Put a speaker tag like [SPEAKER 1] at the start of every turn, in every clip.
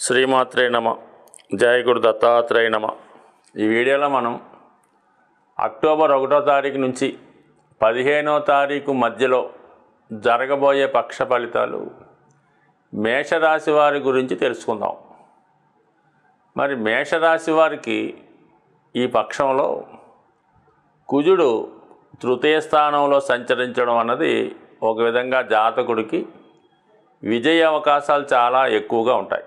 [SPEAKER 1] శ్రీమాత్రే నమ. జయ గురు దత్తాత్రేయ నమ. ఈ వీడియోలో మనం అక్టోబర్ 1వ తారీఖు నుంచి 15వ తారీఖు మధ్యలో జరగబోయే పక్ష ఫలితాలు మేషరాశి వారి గురించి తెలుసుకుందాం. మరి మేషరాశి వారికి ఈ పక్షంలో కుజుడు తృతీయ స్థానంలో సంచరించడం అన్నది ఒక విధంగా జాతకుడికి విజయ అవకాశాలు చాలా ఎక్కువగా ఉంటాయి.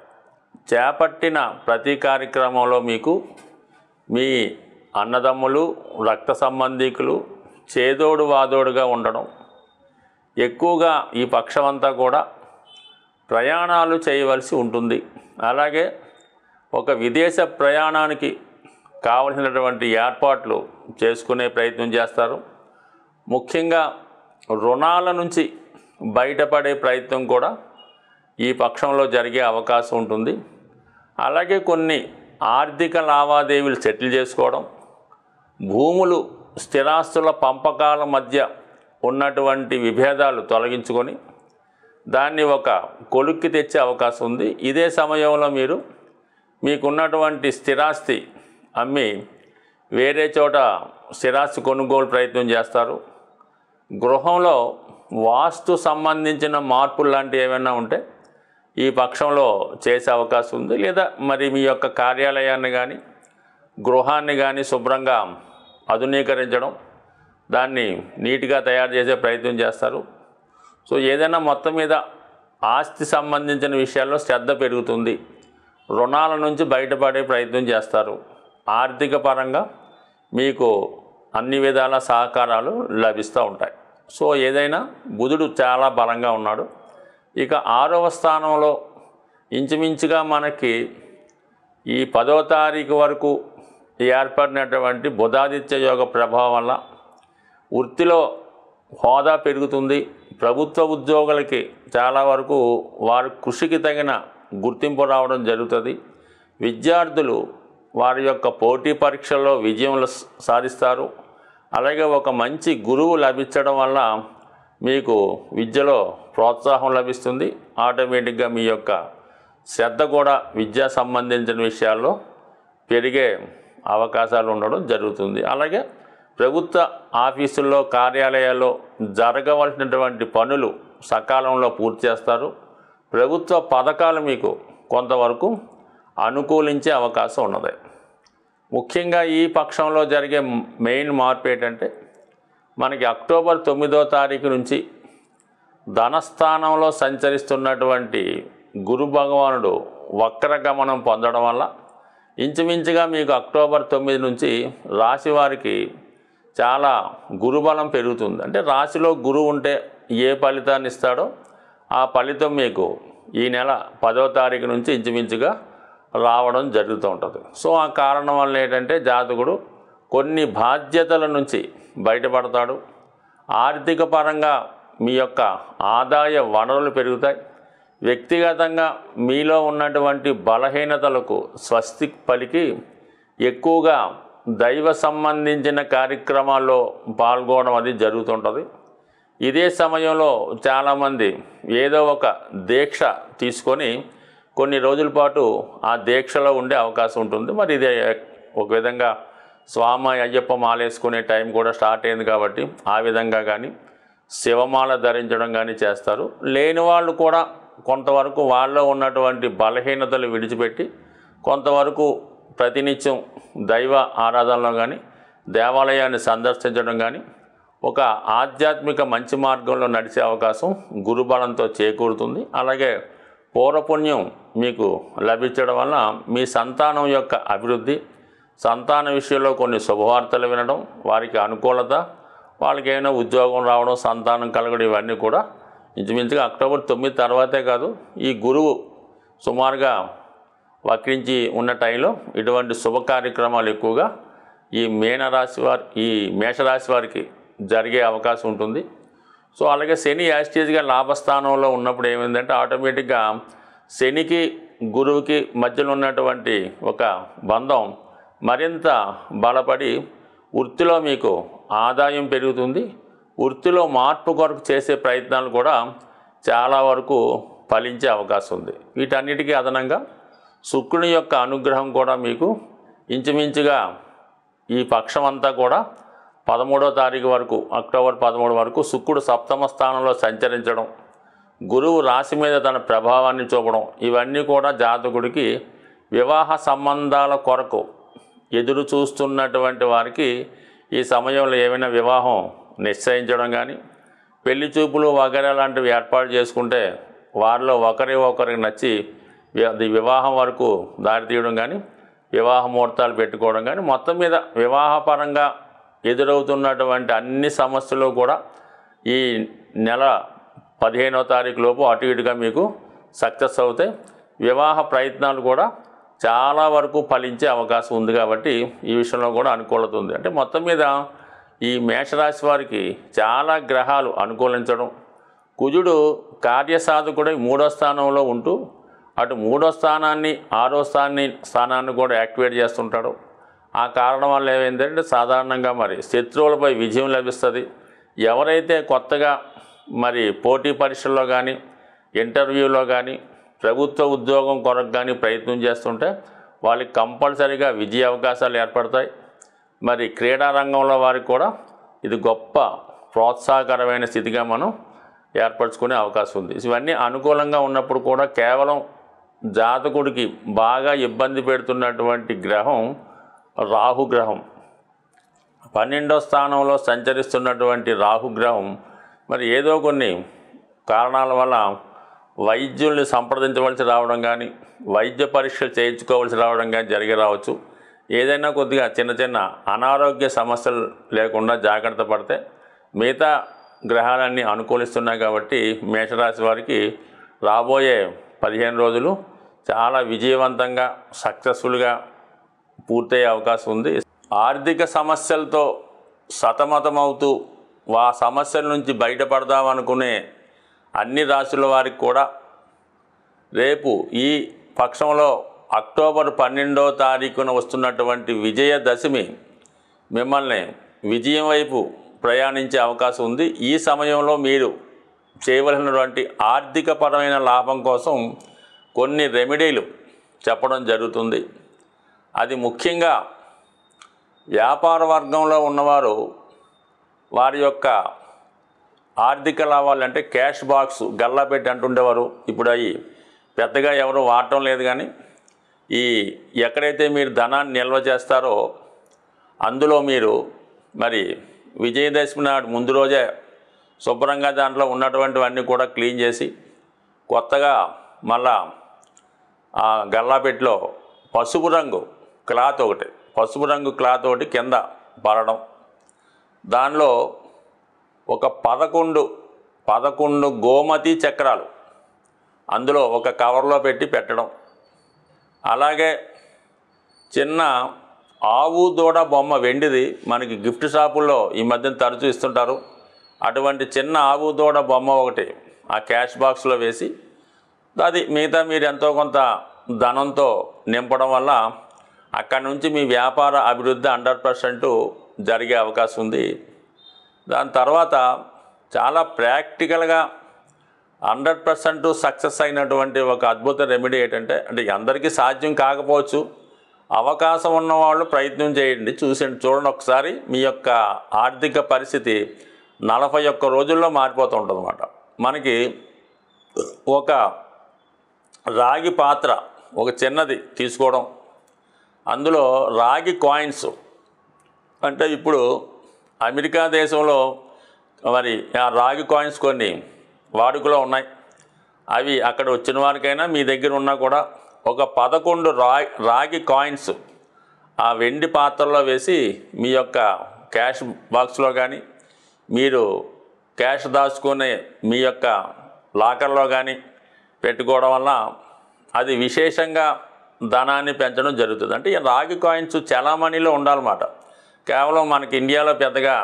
[SPEAKER 1] చేపట్టిన ప్రతి కార్యక్రమంలో మీకు మీ అన్నదమ్ములు, రక్త సంబంధికులు చేదోడు వాదోడుగా ఉండడం, ఎక్కువగా ఈ పక్షమంతా కూడా ప్రయాణాలు చేయవలసి ఉంటుంది. అలాగే ఒక విదేశ ప్రయాణానికి కావలసినటువంటి ఏర్పాట్లు చేసుకునే ప్రయత్నం చేస్తారు. ముఖ్యంగా రుణాల నుంచి బయటపడే ప్రయత్నం కూడా ఈ పక్షంలో జరిగే అవకాశం ఉంటుంది. అలాగే కొన్ని ఆర్థిక లావాదేవీలు సెటిల్ చేసుకోవడం, భూములు స్థిరాస్తుల పంపకాల మధ్య ఉన్నటువంటి విభేదాలు తొలగించుకొని దాన్ని ఒక కొలుక్కి తెచ్చే అవకాశం ఉంది. ఇదే సమయంలో మీకున్నటువంటి స్థిరాస్తి అమ్మి వేరే చోట స్థిరాస్తి కొనుగోలు ప్రయత్నం చేస్తారు. గృహంలో వాస్తు సంబంధించిన మార్పులు లాంటివి ఏమైనా ఉంటే ఈ పక్షంలో చేసే అవకాశం ఉంది. లేదా మరి మీ యొక్క కార్యాలయాన్ని కానీ గృహాన్ని కానీ శుభ్రంగా ఆధునీకరించడం, దాన్ని నీట్గా తయారు చేసే ప్రయత్నం చేస్తారు. సో ఏదైనా మొత్తం మీద ఆస్తి సంబంధించిన విషయాల్లో శ్రద్ధ పెరుగుతుంది. రుణాల నుంచి బయటపడే ప్రయత్నం చేస్తారు. ఆర్థిక పరంగా మీకు అన్ని విధాల సహకారాలు లభిస్తూ ఉంటాయి. సో ఏదైనా బుధుడు చాలా బలంగా ఉన్నాడు. ఇక 6వ స్థానంలో ఇంచుమించుగా మనకి ఈ 10వ తారీఖు వరకు ఏర్పడినటువంటి బుధాదిత్య యోగ ప్రభావం వల్ల వృత్తిలో హోదా పెరుగుతుంది. ప్రభుత్వ ఉద్యోగులకి చాలా వరకు వారి కృషికి తగిన గుర్తింపు రావడం జరుగుతుంది. విద్యార్థులు వారి యొక్క పోటీ పరీక్షల్లో విజయం సాధిస్తారు. అలాగే ఒక మంచి గురువు లభించడం వల్ల మీకు విద్యలో ప్రోత్సాహం లభిస్తుంది. ఆటోమేటిక్గా మీ యొక్క శ్రద్ధ కూడా విద్యా సంబంధించిన విషయాల్లో పెరిగే అవకాశాలు ఉండడం జరుగుతుంది. అలాగే ప్రభుత్వ ఆఫీసుల్లో, కార్యాలయాల్లో జరగవలసినటువంటి పనులు సకాలంలో పూర్తి చేస్తారు. ప్రభుత్వ పథకాలు మీకు కొంతవరకు అనుకూలించే అవకాశం ఉన్నది. ముఖ్యంగా ఈ పక్షంలో జరిగే మెయిన్ మార్పు ఏంటంటే మనకి అక్టోబర్ 9వ తారీఖు నుంచి ధనస్థానంలో సంచరిస్తున్నటువంటి గురు భగవానుడు వక్రగమనం పొందడం వల్ల ఇంచుమించుగా మీకు అక్టోబర్ 9 నుంచి రాశి వారికి చాలా గురుబలం పెరుగుతుంది. అంటే రాశిలో గురువు ఉంటే ఏ ఫలితాన్ని ఇస్తాడో ఆ ఫలితం మీకు ఈ నెల 10వ తారీఖు నుంచి ఇంచుమించుగా రావడం జరుగుతూ ఉంటుంది. సో ఆ కారణం వల్ల ఏంటంటే జాతకుడు కొన్ని బాధ్యతల నుంచి బయటపడతాడు. ఆర్థిక పరంగా మీ యొక్క ఆదాయ వనరులు పెరుగుతాయి. వ్యక్తిగతంగా మీలో ఉన్నటువంటి బలహీనతలకు స్వస్తి పలికి ఎక్కువగా దైవ సంబంధించిన కార్యక్రమాల్లో పాల్గొనడం అది జరుగుతుంటుంది. ఇదే సమయంలో చాలామంది ఏదో ఒక దీక్ష తీసుకొని కొన్ని రోజుల పాటు ఆ దీక్షలో ఉండే అవకాశం ఉంటుంది. మరి ఇదే ఒక విధంగా స్వామి అయ్యప్ప మాలేసుకునే టైం కూడా స్టార్ట్ అయింది కాబట్టి ఆ విధంగా కానీ శివమాల ధరించడం కానీ చేస్తారు. లేని వాళ్ళు కూడా కొంతవరకు వాళ్ళలో ఉన్నటువంటి బలహీనతలు విడిచిపెట్టి కొంతవరకు ప్రతినిత్యం దైవ ఆరాధనలో కానీ దేవాలయాన్ని సందర్శించడం కానీ ఒక ఆధ్యాత్మిక మంచి మార్గంలో నడిచే అవకాశం గురుబలంతో చేకూరుతుంది. అలాగే పూర్వపుణ్యం మీకు లభించడం వల్ల మీ సంతానం యొక్క అభివృద్ధి, సంతాన విషయంలో కొన్ని శుభవార్తలు వినడం, వారికి అనుకూలత, వాళ్ళకి ఏమైనా ఉద్యోగం రావడం, సంతానం కలగడం, ఇవన్నీ కూడా ఇంచుమించుగా అక్టోబర్ 9 తర్వాతే కాదు, ఈ గురువు సుమారుగా వక్రించి ఉన్న టైంలో ఇటువంటి శుభ కార్యక్రమాలు ఎక్కువగా ఈ మేషరాశి వారికి జరిగే అవకాశం ఉంటుంది. సో అలాగే శని యాస్టేజ్గా లాభస్థానంలో ఉన్నప్పుడు ఏమైందంటే ఆటోమేటిక్గా శనికి గురువుకి మధ్యలో ఉన్నటువంటి ఒక బంధం మరింత బలపడి వృత్తిలో మీకు ఆదాయం పెరుగుతుంది. వృత్తిలో మార్పు కొరకు చేసే ప్రయత్నాలు కూడా చాలా వరకు ఫలించే అవకాశం ఉంది. వీటన్నిటికీ అదనంగా శుక్రుని యొక్క అనుగ్రహం కూడా మీకు ఇంచుమించుగా ఈ పక్షం అంతా కూడా 13వ తారీఖు వరకు, అక్టోబర్ 13 వరకు శుక్రుడు సప్తమ స్థానంలో సంచరించడం, గురువు రాశి మీద తన ప్రభావాన్ని చూపడం, ఇవన్నీ కూడా జాతకుడికి వివాహ సంబంధాల కొరకు ఎదురు చూస్తున్నటువంటి వారికి ఈ సమయంలో ఏమైనా వివాహం నిశ్చయించడం కానీ, పెళ్లి చూపులు వగైరా లాంటివి ఏర్పాటు చేసుకుంటే వారిలో ఒకరికి నచ్చి అది వివాహం వరకు దారితీయడం కానీ, వివాహ ముహూర్తాలు పెట్టుకోవడం కానీ, మొత్తం మీద వివాహపరంగా ఎదురవుతున్నటువంటి అన్ని సమస్యలు కూడా ఈ నెల 15వ తారీఖు లోపు అటు ఇటుగా మీకు సక్సెస్ అవుతాయి. వివాహ ప్రయత్నాలు కూడా చాలా వరకు ఫలించే అవకాశం ఉంది కాబట్టి ఈ విషయంలో కూడా అనుకూలత ఉంది. అంటే మొత్తం మీద ఈ మేషరాశి వారికి చాలా గ్రహాలు అనుకూలించడం, కుజుడు కార్యసాధకుడై 3వ స్థానంలో ఉంటూ అటు 3వ స్థానాన్ని 6వ స్థానాన్ని కూడా యాక్టివేట్ చేస్తుంటాడు. ఆ కారణం వల్ల ఏమైందంటే సాధారణంగా మరి శత్రువులపై విజయం లభిస్తుంది. ఎవరైతే కొత్తగా మరి పోటీ పరీక్షల్లో కానీ, ఇంటర్వ్యూలో కానీ, ప్రభుత్వ ఉద్యోగం కొరకు కానీ ప్రయత్నం చేస్తుంటే వాళ్ళకి కంపల్సరీగా విజయ అవకాశాలు ఏర్పడతాయి. మరి క్రీడా రంగంలో వారికి కూడా ఇది గొప్ప ప్రోత్సాహకరమైన స్థితిగా మనం ఏర్పరచుకునే అవకాశం ఉంది. ఇవన్నీ అనుకూలంగా ఉన్నప్పుడు కూడా కేవలం జాతకుడికి బాగా ఇబ్బంది పెడుతున్నటువంటి గ్రహం రాహుగ్రహం. 12వ స్థానంలో సంచరిస్తున్నటువంటి రాహుగ్రహం మరి ఏదో కొన్ని కారణాల వల్ల వైద్యుల్ని సంప్రదించవలసి రావడం కానీ, వైద్య పరీక్షలు చేయించుకోవాల్సి రావడం కానీ జరిగి రావచ్చు. ఏదైనా కొద్దిగా చిన్న అనారోగ్య సమస్యలు లేకుండా జాగ్రత్త పడితే మిగతా గ్రహాలన్నీ అనుకూలిస్తున్నాయి కాబట్టి మేషరాశి వారికి రాబోయే 15 రోజులు చాలా విజయవంతంగా సక్సెస్ఫుల్గా పూర్తయ్యే అవకాశం ఉంది. ఆర్థిక సమస్యలతో సతమతమవుతూ ఆ సమస్యల నుంచి బయటపడదామనుకునే అన్ని రాశుల వారికి కూడా రేపు ఈ పక్షంలో అక్టోబర్ 12వ తారీఖున వస్తున్నటువంటి విజయదశమి మిమ్మల్ని విజయం వైపు ప్రయాణించే అవకాశం ఉంది. ఈ సమయంలో మీరు చేయవలసినటువంటి ఆర్థికపరమైన లాభం కోసం కొన్ని రెమెడీలు చెప్పడం జరుగుతుంది. అది ముఖ్యంగా వ్యాపార వర్గంలో ఉన్నవారు వారి యొక్క ఆర్థిక లాభాలు అంటే క్యాష్ బాక్స్ గల్లా పెట్టి అంటుండేవారు. ఇప్పుడు అవి పెద్దగా ఎవరు వాడటం లేదు. కానీ ఈ ఎక్కడైతే మీరు ధనాన్ని నిల్వ చేస్తారో అందులో మీరు మరి విజయదశమి నాడు ముందు రోజే శుభ్రంగా దాంట్లో ఉన్నటువంటివన్నీ కూడా క్లీన్ చేసి కొత్తగా మళ్ళా ఆ గల్లాపెట్టిలో పసుపు రంగు క్లాత్ ఒకటి కింద పడడం, దానిలో ఒక 11 గోమతి చక్రాలు అందులో ఒక కవర్లో పెట్టడం, అలాగే చిన్న ఆవు దూడ బొమ్మ వెండిది మనకి గిఫ్ట్ షాపుల్లో ఈ మధ్యన తరచూ ఇస్తుంటారు. అటువంటి చిన్న ఆవు దూడ బొమ్మ ఒకటి ఆ క్యాష్ బాక్స్లో వేసి అది మిగతా మీరు ఎంతో కొంత ధనంతో నింపడం వల్ల అక్కడి నుంచి మీ వ్యాపార అభివృద్ధి 100% జరిగే అవకాశం ఉంది. దాని తర్వాత చాలా ప్రాక్టికల్గా 100% సక్సెస్ అయినటువంటి ఒక అద్భుత రెమెడీ ఏంటంటే, అంటే అందరికీ సాధ్యం కాకపోవచ్చు, అవకాశం ఉన్నవాళ్ళు ప్రయత్నం చేయండి, చూడండి ఒకసారి మీ యొక్క ఆర్థిక పరిస్థితి 41 రోజుల్లో మారిపోతూ ఉంటుంది అన్నమాట. మనకి ఒక రాగి పాత్ర ఒక చిన్నది తీసుకోవడం, అందులో రాగి కాయిన్స్ అంటే ఇప్పుడు అమెరికా దేశంలో మరి ఆ రాగి కాయిన్స్ కొన్ని వాడుకలో ఉన్నాయి. అవి అక్కడ వచ్చిన వారికైనా మీ దగ్గర ఉన్నా కూడా ఒక 11 రాగి కాయిన్స్ ఆ వెండి పాత్రలో వేసి మీ యొక్క క్యాష్ బాక్స్లో కానీ, మీరు క్యాష్ దాచుకునే మీ యొక్క లాకర్లో కానీ పెట్టుకోవడం వల్ల అది విశేషంగా ధనాన్ని పెంచడం జరుగుతుంది. అంటే ఈ రాగి కాయిన్స్ చలామణిలో ఉండాలన్నమాట. కేవలం మనకి ఇండియాలో పెద్దగా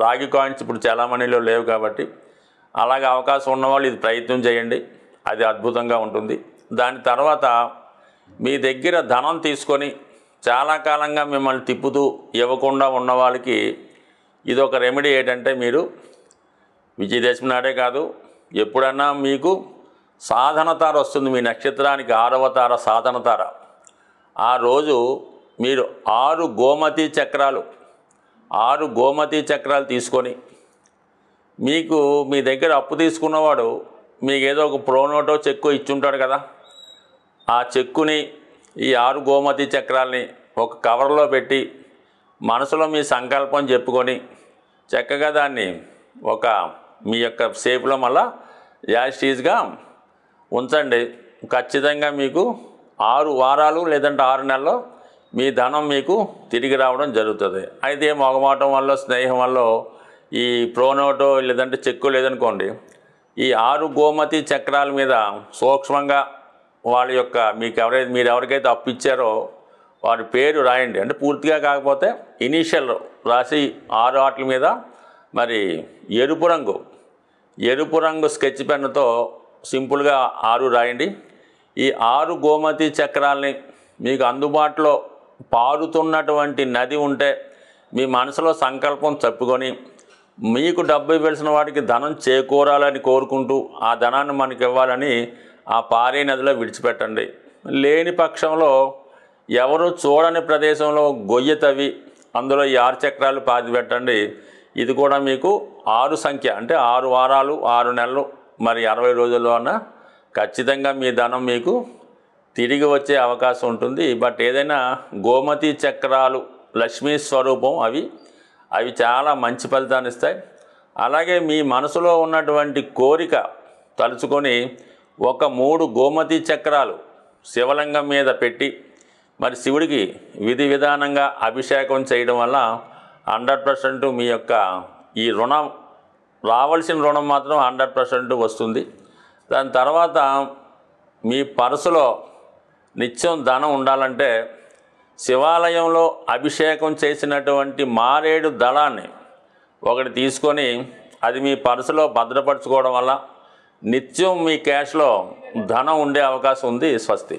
[SPEAKER 1] రాగి కాయిన్స్ ఇప్పుడు చలామణిలో లేవు కాబట్టి అలాగే అవకాశం ఉన్నవాళ్ళు ఇది ప్రయత్నం చేయండి, అది అద్భుతంగా ఉంటుంది. దాని తర్వాత మీ దగ్గర ధనం తీసుకొని చాలా కాలంగా మిమ్మల్ని తిప్పుతూ ఇవ్వకుండా ఉన్న వాళ్ళకి ఇది ఒక రెమెడీ ఏంటంటే, మీరు విజయదశమి నాడే కాదు ఎప్పుడన్నా మీకు సాధన తార వస్తుంది, మీ నక్షత్రానికి 6వ తార సాధన తార, ఆ రోజు మీరు 6 గోమతి చక్రాలు తీసుకొని, మీకు మీ దగ్గర అప్పు తీసుకున్నవాడు మీకు ఏదో ఒక ప్రోనోటో చెక్కు ఇచ్చుంటాడు కదా, ఆ చెక్కుని ఈ 6 గోమతి చక్రాల్ని ఒక కవర్లో పెట్టి మనసులో మీ సంకల్పం చెప్పుకొని చక్కగా దాన్ని ఒక మీ యొక్క షేప్లో మళ్ళా యాస్టీజ్గా ఉంచండి. ఖచ్చితంగా మీకు 6 వారాలు లేదంటే 6 నెలల్లో మీ ధనం మీకు తిరిగి రావడం జరుగుతుంది. అయితే మొగమాటం వల్ల, స్నేహం వల్ల ఈ ప్రోనోటో లేదంటే చెక్కు లేదనుకోండి, ఈ 6 గోమతి చక్రాల మీద సూక్ష్మంగా వాళ్ళ యొక్క మీరు ఎవరికైతే అప్పు ఇచ్చారో వారి పేరు రాయండి. అంటే పూర్తిగా కాకపోతే ఇనీషియల్ రాసి 6 వాటి మీద మరి ఎరుపు రంగు స్కెచ్ పెన్నుతో సింపుల్గా 6 రాయండి. ఈ 6 గోమతి చక్రాల్ని మీకు అందుబాటులో పారుతున్నటువంటి నది ఉంటే మీ మనసులో సంకల్పం చెప్పుకొని, మీకు డబ్బు ఇవ్వాల్సిన వాడికి ధనం చేకూరాలని కోరుకుంటూ ఆ ధనాన్ని మనకి ఇవ్వాలని ఆ పారే నదిలో విడిచిపెట్టండి. లేని పక్షంలో ఎవరు చూడని ప్రదేశంలో గొయ్య తవ్వి అందులో ఈ 6 చక్రాలు పాతి పెట్టండి. ఇది కూడా మీకు 6 సంఖ్య, అంటే 6 వారాలు 6 నెలలు మరి 60 రోజుల్లో అన్న ఖచ్చితంగా మీ ధనం మీకు తిరిగి వచ్చే అవకాశం ఉంటుంది. బట్ ఏదైనా గోమతి చక్రాలు లక్ష్మీ స్వరూపం, అవి చాలా మంచి ఫలితాన్ని ఇస్తాయి. అలాగే మీ మనసులో ఉన్నటువంటి కోరిక తలుచుకొని ఒక 3 గోమతి చక్రాలు శివలింగం మీద పెట్టి మరి శివుడికి విధి విధానంగా అభిషేకం చేయడం వల్ల 100% మీ యొక్క ఈ రుణం, రావాల్సిన రుణం మాత్రం 100% వస్తుంది. దాని తర్వాత మీ పర్సులో నిత్యం ధనం ఉండాలంటే శివాలయంలో అభిషేకం చేసినటువంటి మారేడు దళాన్ని ఒకటి తీసుకొని అది మీ పర్సులో భద్రపరచుకోవడం వల్ల నిత్యం మీ క్యాష్లో ధనం ఉండే అవకాశం ఉంది. స్వస్తి.